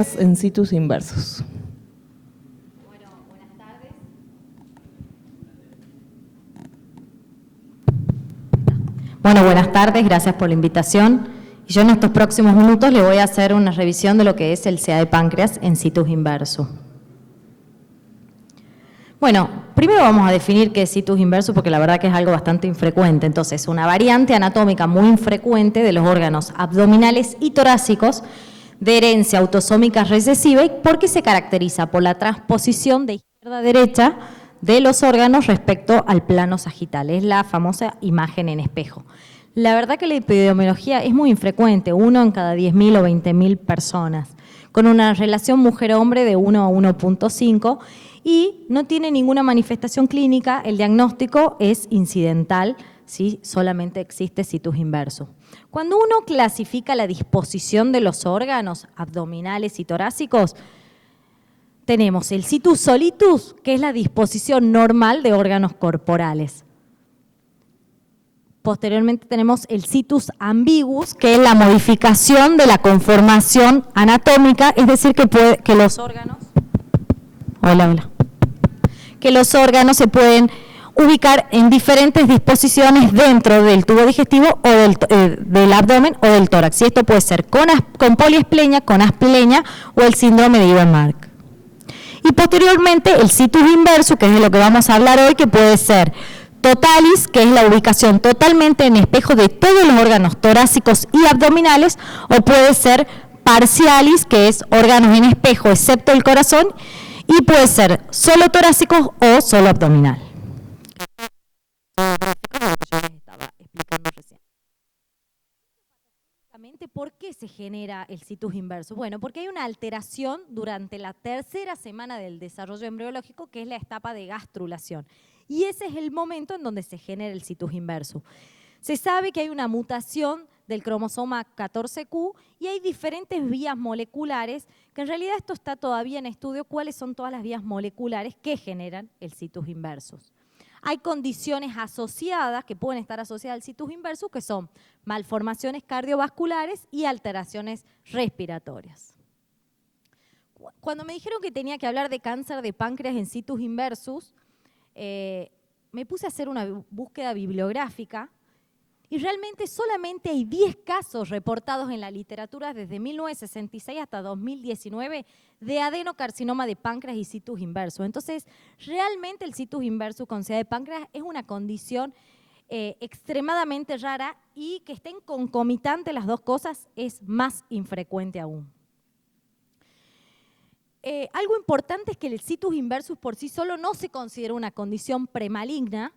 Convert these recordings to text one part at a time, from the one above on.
en situs inversos. Bueno, buenas tardes. Bueno, buenas tardes, gracias por la invitación. Y yo en estos próximos minutos le voy a hacer una revisión de lo que es el CA de páncreas en situs inverso. Bueno, primero vamos a definir qué es situs inverso porque la verdad que es algo bastante infrecuente. Entonces, una variante anatómica muy infrecuente de los órganos abdominales y torácicos de herencia autosómica recesiva porque se caracteriza por la transposición de izquierda a derecha de los órganos respecto al plano sagital. Es la famosa imagen en espejo. La verdad que la epidemiología es muy infrecuente, 1 en cada 10.000 o 20.000 personas, con una relación mujer-hombre de 1 a 1.5 y no tiene ninguna manifestación clínica, el diagnóstico es incidental, ¿sí? Solamente existe situs inverso. Cuando uno clasifica la disposición de los órganos abdominales y torácicos, tenemos el situs solitus, que es la disposición normal de órganos corporales. Posteriormente tenemos el situs ambiguus, que es la modificación de la conformación anatómica, es decir, que los órganos... que los órganos se pueden ubicar en diferentes disposiciones dentro del tubo digestivo o del abdomen o del tórax. Y esto puede ser con poliesplenia, con asplenia o el síndrome de Ivermark. Y posteriormente el situs inverso, que es de lo que vamos a hablar hoy, que puede ser totalis, que es la ubicación totalmente en espejo de todos los órganos torácicos y abdominales, o puede ser parcialis, que es órganos en espejo excepto el corazón, y puede ser solo torácicos o solo abdominal. ¿Por qué se genera el situs inverso? Bueno, porque hay una alteración durante la tercera semana del desarrollo embriológico, que es la etapa de gastrulación. Y ese es el momento en donde se genera el situs inverso. Se sabe que hay una mutación del cromosoma 14q y hay diferentes vías moleculares, que en realidad esto está todavía en estudio, cuáles son todas las vías moleculares que generan el situs inversus. Hay condiciones asociadas, que pueden estar asociadas al situs inversus, que son malformaciones cardiovasculares y alteraciones respiratorias. Cuando me dijeron que tenía que hablar de cáncer de páncreas en situs inversus, me puse a hacer una búsqueda bibliográfica y realmente solamente hay 10 casos reportados en la literatura desde 1966 hasta 2019 de adenocarcinoma de páncreas y situs inversus. Entonces, realmente el situs inversus con CA de páncreas es una condición extremadamente rara y que estén concomitantes las dos cosas es más infrecuente aún. Algo importante es que el situs inversus por sí solo no se considera una condición premaligna,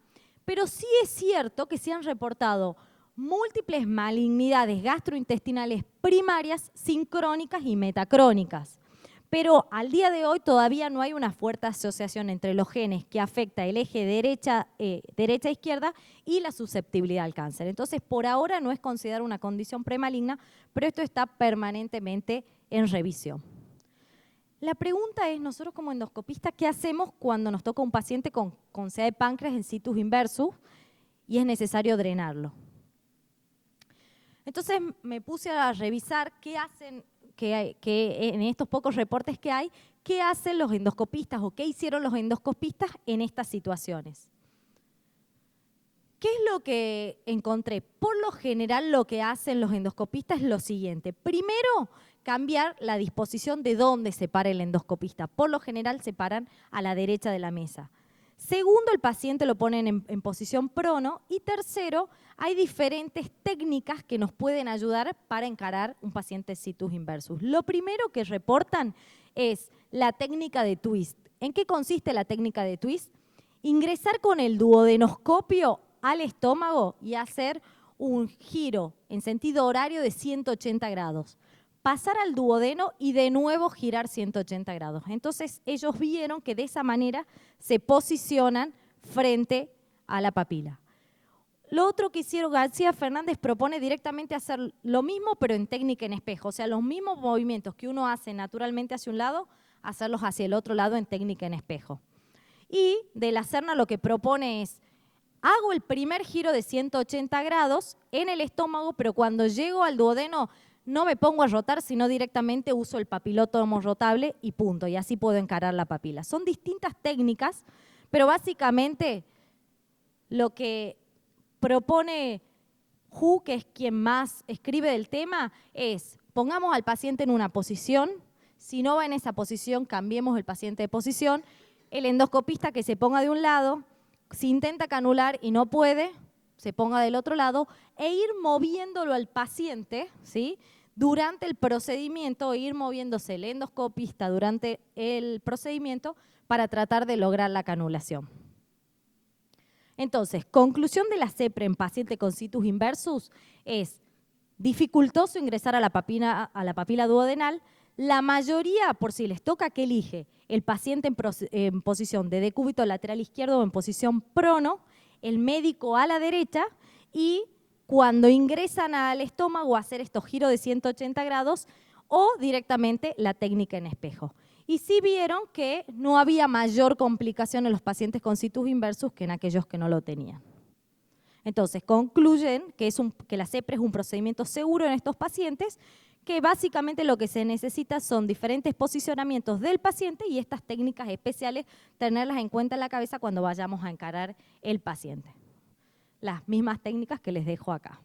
pero sí es cierto que se han reportado múltiples malignidades gastrointestinales primarias, sincrónicas y metacrónicas. Pero al día de hoy todavía no hay una fuerte asociación entre los genes que afecta el eje derecha-izquierda y la susceptibilidad al cáncer. Entonces, por ahora no es considerada una condición premaligna, pero esto está permanentemente en revisión. La pregunta es, nosotros como endoscopistas, ¿qué hacemos cuando nos toca un paciente con CA de páncreas en situs inversus y es necesario drenarlo? Entonces me puse a revisar qué hacen, que en estos pocos reportes que hay, qué hacen los endoscopistas o qué hicieron los endoscopistas en estas situaciones. ¿Qué es lo que encontré? Por lo general lo que hacen los endoscopistas es lo siguiente. Primero, cambiar la disposición de dónde se para el endoscopista. Por lo general se paran a la derecha de la mesa. Segundo, el paciente lo ponen en posición prono. Y tercero, hay diferentes técnicas que nos pueden ayudar para encarar un paciente situs inversus. Lo primero que reportan es la técnica de twist. ¿En qué consiste la técnica de twist? Ingresar con el duodenoscopio al estómago y hacer un giro en sentido horario de 180 grados. Pasar al duodeno y de nuevo girar 180 grados. Entonces ellos vieron que de esa manera se posicionan frente a la papila. Lo otro que hicieron, García Fernández propone directamente hacer lo mismo pero en técnica en espejo. O sea, los mismos movimientos que uno hace naturalmente hacia un lado, hacerlos hacia el otro lado en técnica en espejo. Y de la Serna lo que propone es, hago el primer giro de 180 grados en el estómago, pero cuando llego al duodeno no me pongo a rotar, sino directamente uso el papilotomo rotable y punto, y así puedo encarar la papila. Son distintas técnicas, pero básicamente lo que propone Hu, que es quien más escribe del tema, es pongamos al paciente en una posición, si no va en esa posición, cambiemos el paciente de posición, el endoscopista que se ponga de un lado, si intenta canular y no puede, se ponga del otro lado, e ir moviéndolo al paciente, ¿sí?, durante el procedimiento, ir moviéndose el endoscopista durante el procedimiento para tratar de lograr la canulación. Entonces, conclusión de la CEPRE en paciente con situs inversus es dificultoso ingresar a la papila duodenal. La mayoría, por si les toca que elige el paciente en posición de decúbito lateral izquierdo o en posición prono, el médico a la derecha, y cuando ingresan al estómago hacer estos giros de 180 grados o directamente la técnica en espejo. Y sí vieron que no había mayor complicación en los pacientes con situs inversus que en aquellos que no lo tenían. Entonces, concluyen que la CEPRE es un procedimiento seguro en estos pacientes, que básicamente lo que se necesita son diferentes posicionamientos del paciente y estas técnicas especiales, tenerlas en cuenta en la cabeza cuando vayamos a encarar el paciente. Las mismas técnicas que les dejo acá.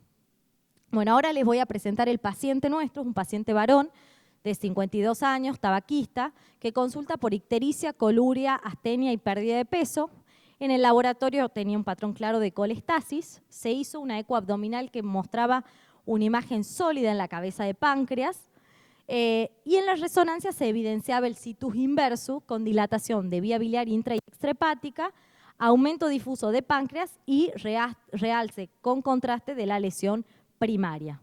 Bueno, ahora les voy a presentar el paciente nuestro, un paciente varón de 52 años, tabaquista, que consulta por ictericia, coluria, astenia y pérdida de peso. En el laboratorio tenía un patrón claro de colestasis, se hizo una eco abdominal que mostraba una imagen sólida en la cabeza de páncreas, y en la resonancia se evidenciaba el situs inversus con dilatación de vía biliar intra y extrahepática, aumento difuso de páncreas y realce con contraste de la lesión primaria.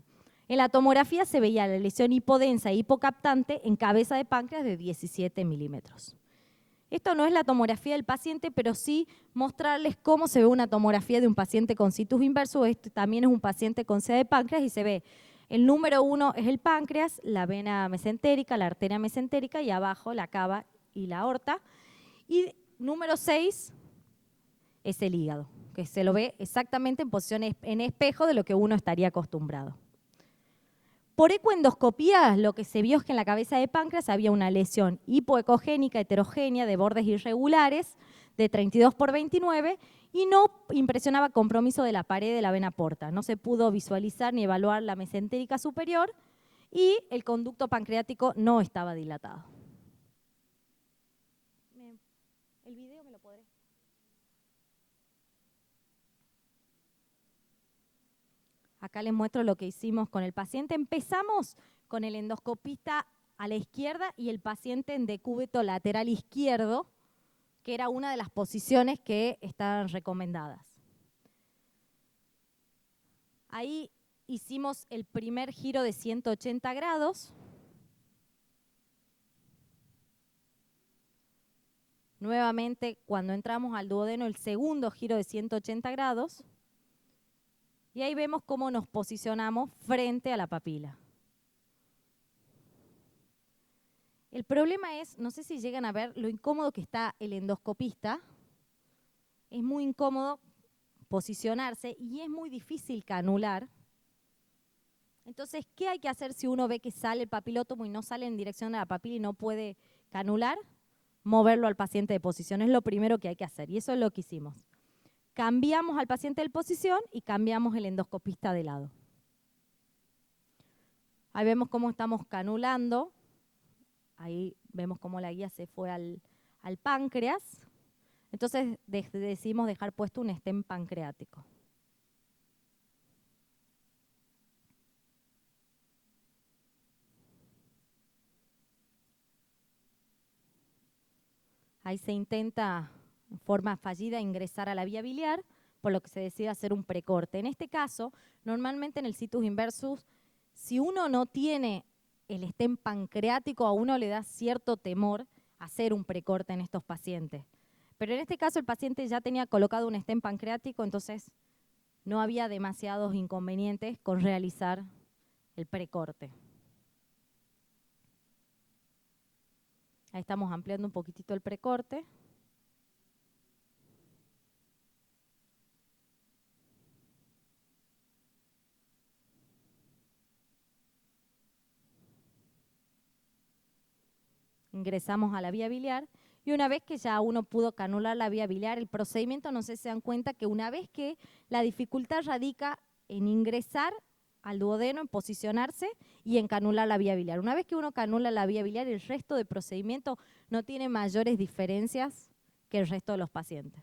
En la tomografía se veía la lesión hipodensa e hipocaptante en cabeza de páncreas de 17 milímetros. Esto no es la tomografía del paciente, pero sí mostrarles cómo se ve una tomografía de un paciente con situs inversus. Este también es un paciente con SEA de páncreas y se ve el número 1 es el páncreas, la vena mesentérica, la arteria mesentérica y abajo la cava y la aorta. Y número 6 es el hígado, que se lo ve exactamente en posición en espejo de lo que uno estaría acostumbrado. Por ecoendoscopía, lo que se vio es que en la cabeza de páncreas había una lesión hipoecogénica heterogénea de bordes irregulares de 32 por 29 y no impresionaba compromiso de la pared de la vena porta. No se pudo visualizar ni evaluar la mesentérica superior y el conducto pancreático no estaba dilatado. ¿El video me lo podré? Acá les muestro lo que hicimos con el paciente. Empezamos con el endoscopista a la izquierda y el paciente en decúbito lateral izquierdo, que era una de las posiciones que estaban recomendadas. Ahí hicimos el primer giro de 180 grados. Nuevamente, cuando entramos al duodeno, el segundo giro de 180 grados. Y ahí vemos cómo nos posicionamos frente a la papila. El problema es, no sé si llegan a ver lo incómodo que está el endoscopista. Es muy incómodo posicionarse y es muy difícil canular. Entonces, ¿qué hay que hacer si uno ve que sale el papilótomo y no sale en dirección de la papila y no puede canular? Moverlo al paciente de posición. Es lo primero que hay que hacer y eso es lo que hicimos. Cambiamos al paciente de posición y cambiamos el endoscopista de lado. Ahí vemos cómo estamos canulando. Ahí vemos cómo la guía se fue al páncreas. Entonces decidimos dejar puesto un stent pancreático. Ahí se intenta, en forma fallida, ingresar a la vía biliar, por lo que se decide hacer un precorte. En este caso, normalmente en el situs inversus, si uno no tiene el stent pancreático, a uno le da cierto temor hacer un precorte en estos pacientes. Pero en este caso el paciente ya tenía colocado un stent pancreático, entonces no había demasiados inconvenientes con realizar el precorte. Ahí estamos ampliando un poquitito el precorte. ingresamos a la vía biliar. Y una vez que ya uno pudo canular la vía biliar, el procedimiento, no sé si se dan cuenta que una vez que la dificultad radica en ingresar al duodeno, en posicionarse y en canular la vía biliar. Una vez que uno canula la vía biliar, el resto del procedimiento no tiene mayores diferencias que el resto de los pacientes.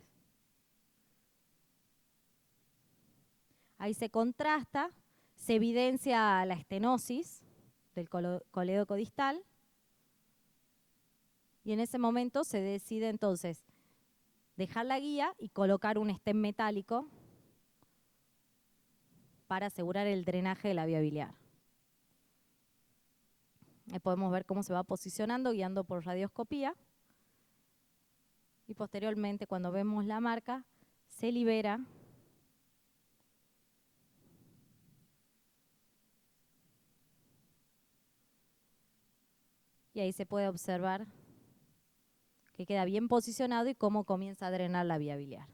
Ahí se contrasta, se evidencia la estenosis del colédoco distal y en ese momento se decide entonces dejar la guía y colocar un stent metálico para asegurar el drenaje de la vía biliar. Ahí podemos ver cómo se va posicionando guiando por radioscopía y posteriormente cuando vemos la marca se libera y ahí se puede observar que queda bien posicionado y cómo comienza a drenar la vía biliar.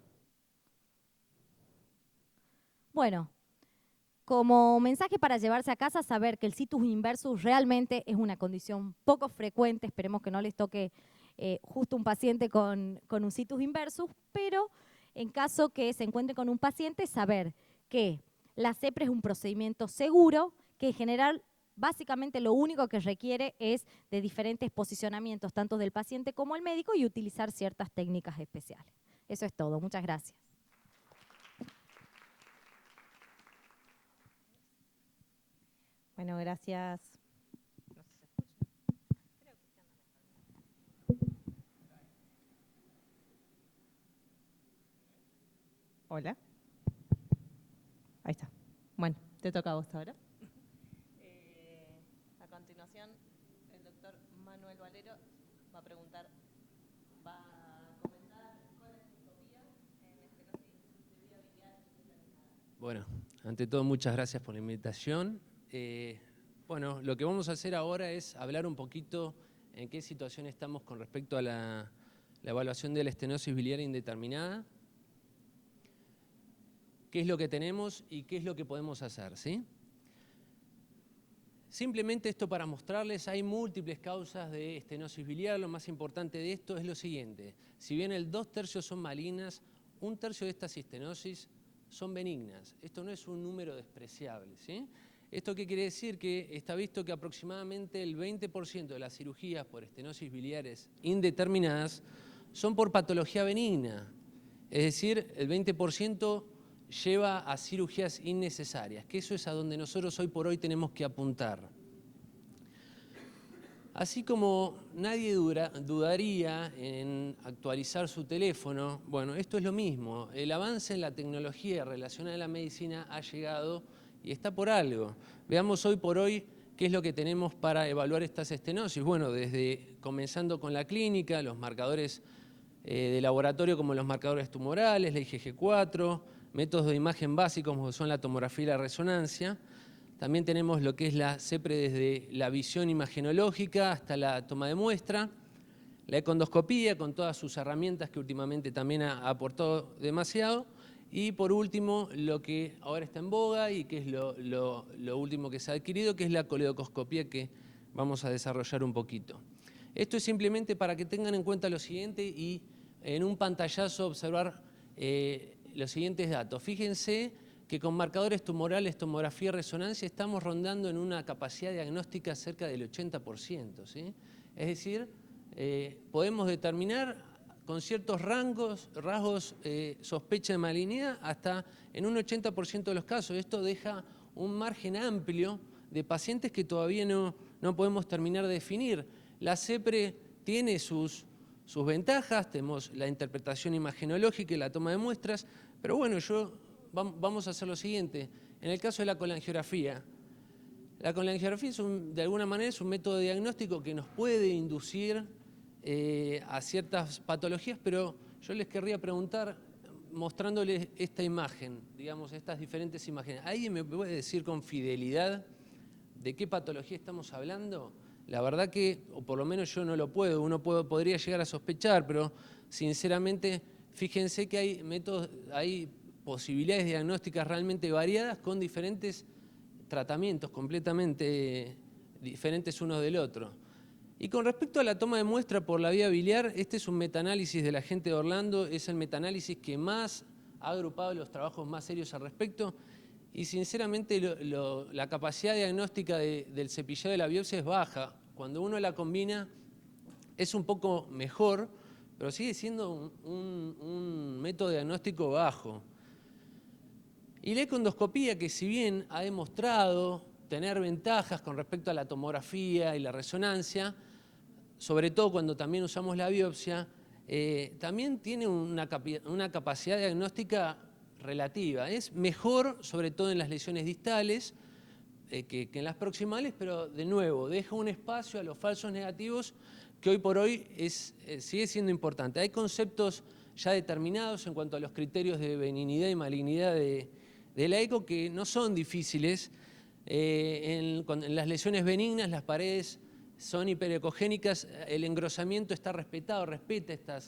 Bueno, como mensaje para llevarse a casa, saber que el situs inversus realmente es una condición poco frecuente, esperemos que no les toque justo un paciente con un situs inversus, pero en caso que se encuentre con un paciente, saber que la CEPRE es un procedimiento seguro, que en general básicamente lo único que requiere es de diferentes posicionamientos, tanto del paciente como el médico, y utilizar ciertas técnicas especiales. Eso es todo, muchas gracias. Bueno, gracias. No sé si se escucha. Hola. Ahí está. Bueno, te toca a vos ahora. A continuación, el doctor Manuel Valero va a comentar colonoscopía en estenosis de vía biliar indeterminada. Bueno, ante todo, muchas gracias por la invitación. Bueno, lo que vamos a hacer ahora es hablar un poquito en qué situación estamos con respecto a la evaluación de la estenosis biliar indeterminada, qué es lo que tenemos y qué es lo que podemos hacer, ¿sí? Simplemente esto para mostrarles, hay múltiples causas de estenosis biliar. Lo más importante de esto es lo siguiente: si bien el 2/3 son malignas, 1/3 de estas estenosis son benignas. Esto no es un número despreciable, ¿sí? ¿Esto qué quiere decir? Que está visto que aproximadamente el 20% de las cirugías por estenosis biliares indeterminadas son por patología benigna. Es decir, el 20% lleva a cirugías innecesarias, que eso es a donde nosotros hoy por hoy tenemos que apuntar. Así como nadie dudaría en actualizar su teléfono, bueno, esto es lo mismo. El avance en la tecnología relacionada a la medicina ha llegado y está por algo. Veamos hoy por hoy qué es lo que tenemos para evaluar estas estenosis. Bueno, comenzando con la clínica, los marcadores de laboratorio como los marcadores tumorales, la IgG4, métodos de imagen básicos como son la tomografía y la resonancia. También tenemos lo que es la CEPRE desde la visión imagenológica hasta la toma de muestra, la econdoscopía con todas sus herramientas que últimamente también ha aportado demasiado, y por último lo que ahora está en boga y que es lo último que se ha adquirido, que es la coledocoscopía, que vamos a desarrollar un poquito. Esto es simplemente para que tengan en cuenta lo siguiente y en un pantallazo observar los siguientes datos. Fíjense que con marcadores tumorales, tomografía y resonancia estamos rondando en una capacidad diagnóstica cerca del 80%, ¿sí? Es decir, podemos determinar con ciertos rasgos sospecha de malignidad hasta en un 80% de los casos. Esto deja un margen amplio de pacientes que todavía no podemos terminar de definir. La CEPRE tiene sus ventajas, tenemos la interpretación imagenológica y la toma de muestras, pero bueno, vamos a hacer lo siguiente. En el caso de la colangiografía, de alguna manera es un método de diagnóstico que nos puede inducir a ciertas patologías, pero yo les querría preguntar, mostrándoles esta imagen, digamos, estas diferentes imágenes. ¿Alguien me puede decir con fidelidad de qué patología estamos hablando? La verdad que, o por lo menos yo no lo puedo, podría llegar a sospechar, pero sinceramente fíjense que hay métodos, hay posibilidades diagnósticas realmente variadas con diferentes tratamientos completamente diferentes unos del otro. Y con respecto a la toma de muestra por la vía biliar, este es un metaanálisis de la gente de Orlando, es el metaanálisis que más ha agrupado los trabajos más serios al respecto, y sinceramente la capacidad diagnóstica del cepillado de la biopsia es baja. Cuando uno la combina es un poco mejor, pero sigue siendo un método diagnóstico bajo. Y la econdoscopía, que si bien ha demostrado tener ventajas con respecto a la tomografía y la resonancia, sobre todo cuando también usamos la biopsia, también tiene una capacidad diagnóstica relativa. Es mejor, sobre todo en las lesiones distales, que en las proximales, pero de nuevo, deja un espacio a los falsos negativos que hoy por hoy sigue siendo importante. Hay conceptos ya determinados en cuanto a los criterios de benignidad y malignidad de la eco que no son difíciles. En las lesiones benignas, las paredes son hiperecogénicas, el engrosamiento está respetado, respeta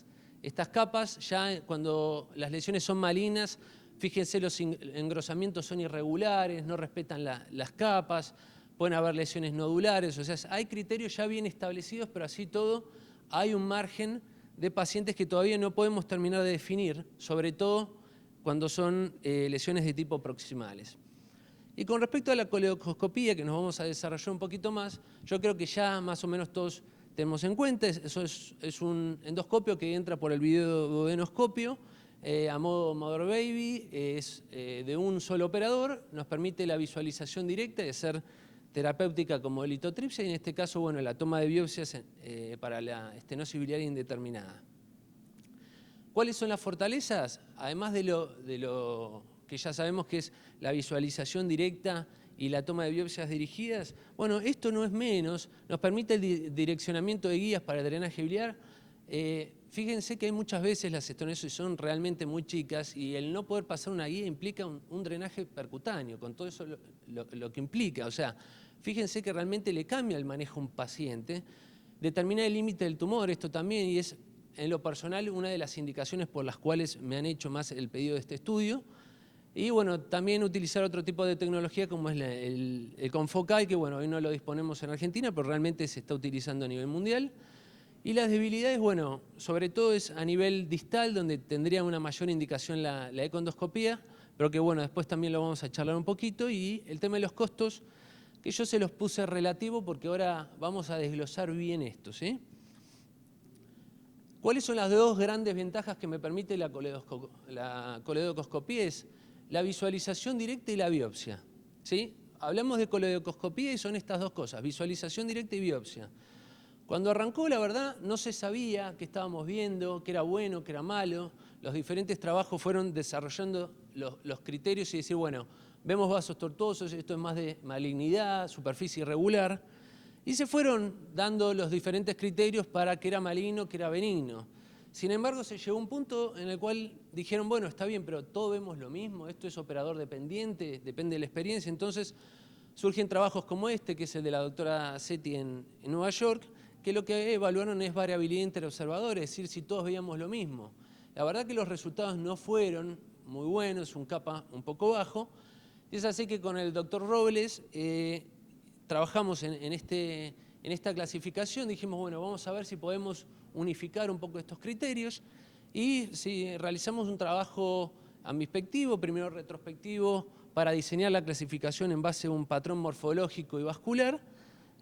estas capas. Ya cuando las lesiones son malignas, fíjense, los engrosamientos son irregulares, no respetan las capas, pueden haber lesiones nodulares, o sea, hay criterios ya bien establecidos, pero así todo hay un margen de pacientes que todavía no podemos terminar de definir, sobre todo cuando son lesiones de tipo proximales. Y con respecto a la coleidoscopía, que nos vamos a desarrollar un poquito más, yo creo que ya más o menos todos tenemos en cuenta, eso es un endoscopio que entra por el videoduodenoscopio, a modo Mother Baby, es de un solo operador, nos permite la visualización directa de ser terapéutica como litotripsia y en este caso, bueno, la toma de biopsias para la estenosis biliar indeterminada. ¿Cuáles son las fortalezas? Además de lo que ya sabemos que es la visualización directa y la toma de biopsias dirigidas, bueno, esto no es menos, nos permite el direccionamiento de guías para el drenaje biliar. Fíjense que hay muchas veces las estenosis son realmente muy chicas y el no poder pasar una guía implica un drenaje percutáneo, con todo eso lo que implica. O sea, fíjense que realmente le cambia el manejo a un paciente. Determina el límite del tumor, esto también, y es en lo personal una de las indicaciones por las cuales me han hecho más el pedido de este estudio. Y bueno, también utilizar otro tipo de tecnología como es el confocal, que bueno, hoy no lo disponemos en Argentina, pero realmente se está utilizando a nivel mundial. Y las debilidades, bueno, sobre todo es a nivel distal, donde tendría una mayor indicación la econdoscopía, pero que bueno, después también lo vamos a charlar un poquito. Y el tema de los costos, que yo se los puse relativo porque ahora vamos a desglosar bien esto, ¿sí? ¿Cuáles son las dos grandes ventajas que me permite la coleidoscopía? Es la visualización directa y la biopsia, ¿sí? Hablamos de coleidoscopía y son estas dos cosas, visualización directa y biopsia. Cuando arrancó, la verdad, no se sabía qué estábamos viendo, qué era bueno, qué era malo. Los diferentes trabajos fueron desarrollando los criterios y decir, bueno, vemos vasos tortuosos, esto es más de malignidad, superficie irregular. Y se fueron dando los diferentes criterios para qué era maligno, qué era benigno. Sin embargo, se llegó a un punto en el cual dijeron, bueno, está bien, pero todos vemos lo mismo, esto es operador dependiente, depende de la experiencia. Entonces, surgen trabajos como este, que es el de la doctora Sethi en Nueva York, que lo que evaluaron es variabilidad interobservadora, es decir, si todos veíamos lo mismo. La verdad que los resultados no fueron muy buenos, un capa un poco bajo. Es así que con el doctor Robles trabajamos en esta clasificación, dijimos, bueno, vamos a ver si podemos unificar un poco estos criterios y si realizamos un trabajo ambispectivo, primero retrospectivo, para diseñar la clasificación en base a un patrón morfológico y vascular.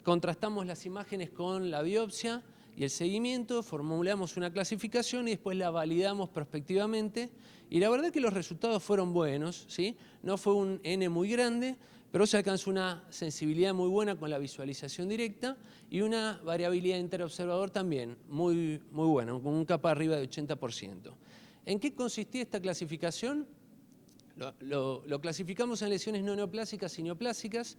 Contrastamos las imágenes con la biopsia y el seguimiento, formulamos una clasificación y después la validamos prospectivamente. Y la verdad que los resultados fueron buenos, ¿sí? No fue un N muy grande, pero se alcanzó una sensibilidad muy buena con la visualización directa y una variabilidad interobservador también muy buena, con un capa arriba de 80%. ¿En qué consistía esta clasificación? Lo clasificamos en lesiones no neoplásicas y neoplásicas.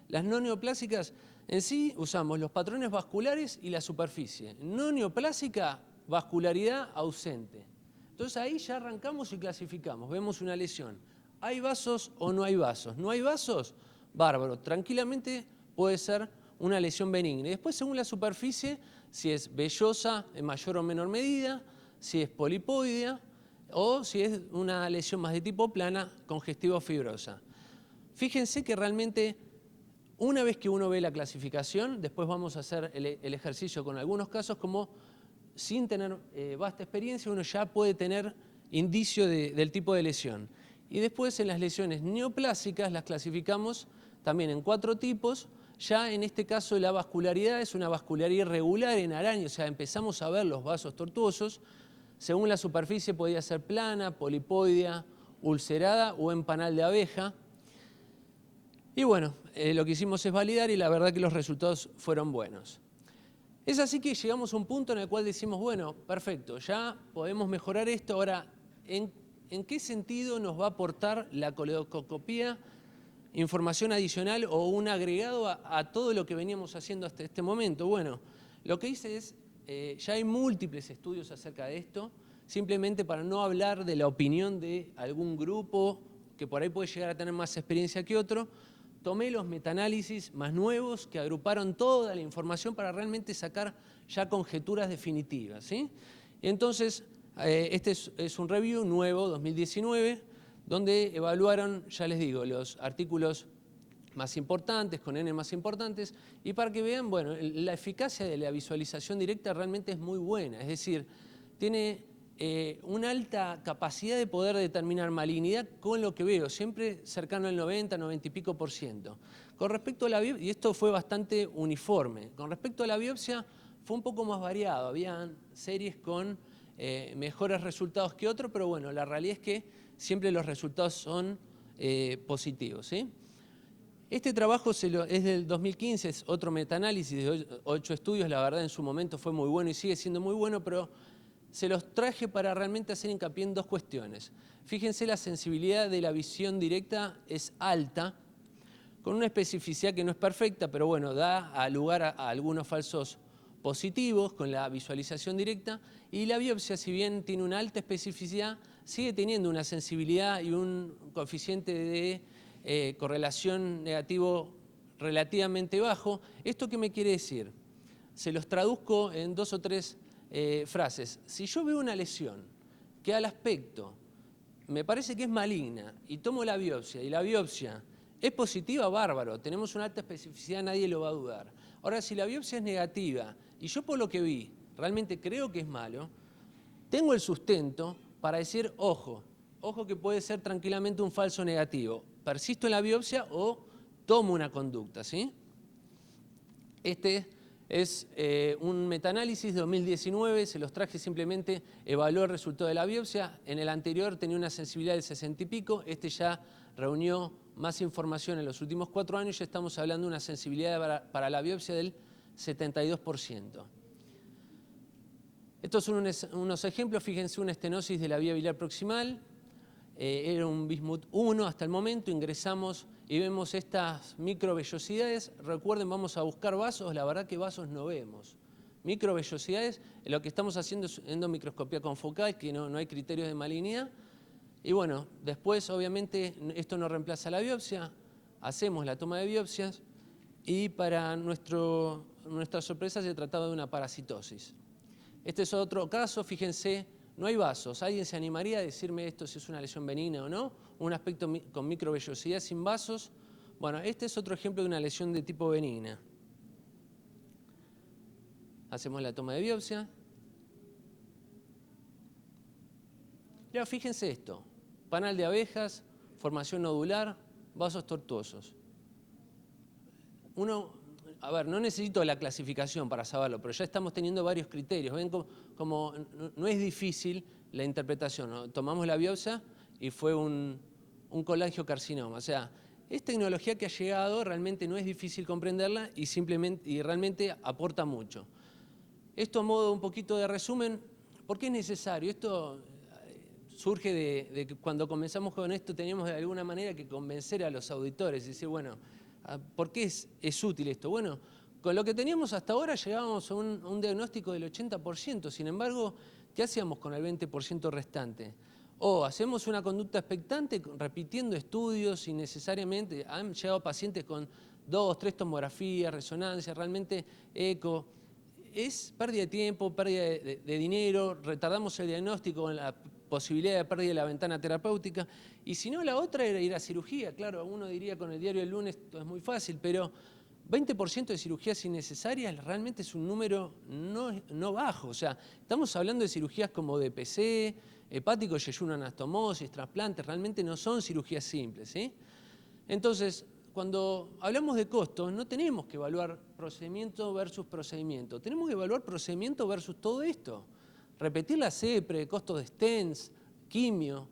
Las no neoplásicas en sí usamos los patrones vasculares y la superficie. No neoplásica, vascularidad ausente. Entonces ahí ya arrancamos y clasificamos, vemos una lesión. ¿Hay vasos o no hay vasos? ¿No hay vasos? Bárbaro, tranquilamente puede ser una lesión benigna. Y después según la superficie, si es vellosa en mayor o menor medida, si es polipoidea o si es una lesión más de tipo plana, congestiva o fibrosa. Fíjense que realmente Una vez que uno ve la clasificación, después vamos a hacer el ejercicio con algunos casos como sin tener vasta experiencia, uno ya puede tener indicio del tipo de lesión. Y después en las lesiones neoplásicas las clasificamos también en 4 tipos. Ya en este caso la vascularidad es una vascularidad irregular en araña, o sea, empezamos a ver los vasos tortuosos. Según la superficie podía ser plana, polipoidea, ulcerada o en panal de abeja. Y bueno, lo que hicimos es validar y la verdad que los resultados fueron buenos. Es así que llegamos a un punto en el cual decimos, bueno, perfecto, ya podemos mejorar esto. Ahora, ¿en qué sentido nos va a aportar la colecoscopía información adicional o un agregado a todo lo que veníamos haciendo hasta este momento? Bueno, lo que hice es, ya hay múltiples estudios acerca de esto, simplemente para no hablar de la opinión de algún grupo que por ahí puede llegar a tener más experiencia que otro, tomé los metaanálisis más nuevos que agruparon toda la información para realmente sacar ya conjeturas definitivas, ¿sí? Entonces, este es un review nuevo, 2019, donde evaluaron, ya les digo, los artículos más importantes, con N más importantes, y para que vean, bueno, la eficacia de la visualización directa realmente es muy buena, es decir, tiene una alta capacidad de poder determinar malignidad con lo que veo, siempre cercano al 90, 90 y pico %. Con respecto a la biopsia, y esto fue bastante uniforme, con respecto a la biopsia fue un poco más variado, habían series con mejores resultados que otros, pero bueno, la realidad es que siempre los resultados son positivos, ¿sí? Este trabajo es del 2015, es otro metaanálisis de 8 estudios, la verdad en su momento fue muy bueno y sigue siendo muy bueno, pero se los traje para realmente hacer hincapié en 2 cuestiones. Fíjense, la sensibilidad de la visión directa es alta, con una especificidad que no es perfecta, pero bueno, da lugar a algunos falsos positivos con la visualización directa, y la biopsia, si bien tiene una alta especificidad, sigue teniendo una sensibilidad y un coeficiente de correlación negativo relativamente bajo. ¿Esto qué me quiere decir? Se los traduzco en 2 o 3 frases. Si yo veo una lesión que al aspecto me parece que es maligna y tomo la biopsia y la biopsia es positiva, bárbaro, tenemos una alta especificidad, nadie lo va a dudar. Ahora, si la biopsia es negativa y yo por lo que vi realmente creo que es malo, tengo el sustento para decir, ojo que puede ser tranquilamente un falso negativo. Persisto en la biopsia o tomo una conducta, ¿sí? Este es un metaanálisis de 2019, se los traje simplemente, evaluó el resultado de la biopsia. En el anterior tenía una sensibilidad del 60 y pico, este ya reunió más información en los últimos 4 años, ya estamos hablando de una sensibilidad para la biopsia del 72%. Estos son unos ejemplos, fíjense, una estenosis de la vía biliar proximal, era un bismuth 1 hasta el momento, ingresamos y vemos estas microvellosidades. Recuerden, vamos a buscar vasos, la verdad que vasos no vemos. Microvellosidades, lo que estamos haciendo es endomicroscopía confocal, que no hay criterios de malignidad. Y bueno, después obviamente esto no reemplaza la biopsia, hacemos la toma de biopsias y para nuestra sorpresa se trataba de una parasitosis. Este es otro caso, fíjense, no hay vasos. ¿Alguien se animaría a decirme esto si es una lesión benigna o no? Un aspecto con microvellosidad sin vasos. Bueno, este es otro ejemplo de una lesión de tipo benigna. Hacemos la toma de biopsia. Ya, fíjense esto. Panal de abejas, formación nodular, vasos tortuosos. A ver, no necesito la clasificación para saberlo, pero ya estamos teniendo varios criterios. Ven como no es difícil la interpretación, ¿no? Tomamos la biopsia y fue un colangiocarcinoma. O sea, es tecnología que ha llegado, realmente no es difícil comprenderla y realmente aporta mucho. Esto a modo un poquito de resumen, ¿por qué es necesario? Esto surge de que cuando comenzamos con esto teníamos de alguna manera que convencer a los auditores y decir, bueno, ¿por qué es útil esto? Bueno, con lo que teníamos hasta ahora llegábamos a un diagnóstico del 80%, sin embargo, ¿qué hacíamos con el 20% restante? O hacemos una conducta expectante repitiendo estudios innecesariamente, han llegado pacientes con 2, 3 tomografías, resonancias, realmente eco. Es pérdida de tiempo, pérdida de dinero, retardamos el diagnóstico posibilidad de pérdida de la ventana terapéutica. Y si no, la otra era ir a cirugía. Claro, uno diría con el diario del lunes, esto es muy fácil, pero 20% de cirugías innecesarias realmente es un número no bajo. O sea, estamos hablando de cirugías como DPC, hepático, yeyuno, anastomosis, trasplantes, realmente no son cirugías simples, ¿sí? Entonces, cuando hablamos de costos, no tenemos que evaluar procedimiento versus procedimiento, tenemos que evaluar procedimiento versus todo esto. Repetir la CEPRE, costos de stents, quimio,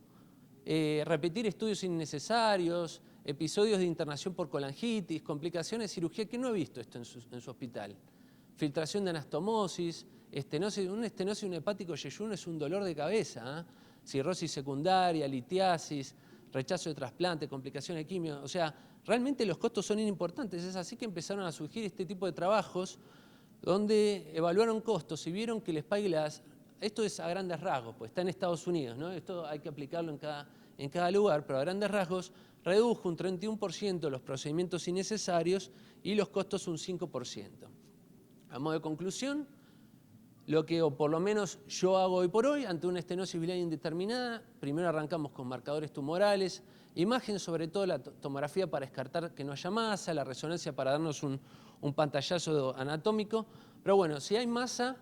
repetir estudios innecesarios, episodios de internación por colangitis, complicaciones de cirugía, que no ha visto esto en su hospital. Filtración de anastomosis, un estenosis, un hepático yeyuno es un dolor de cabeza, ¿eh? Cirrosis secundaria, litiasis, rechazo de trasplante, complicaciones de quimio. O sea, realmente los costos son importantes. Es así que empezaron a surgir este tipo de trabajos donde evaluaron costos y vieron que el Spyglass, esto es a grandes rasgos, pues está en Estados Unidos, ¿no? Esto hay que aplicarlo en cada lugar, pero a grandes rasgos redujo un 31% los procedimientos innecesarios y los costos un 5%. A modo de conclusión, lo que, o por lo menos yo hago hoy por hoy, ante una estenosis biliar indeterminada, primero arrancamos con marcadores tumorales, imagen, sobre todo la tomografía para descartar que no haya masa, la resonancia para darnos un pantallazo anatómico, pero bueno, si hay masa,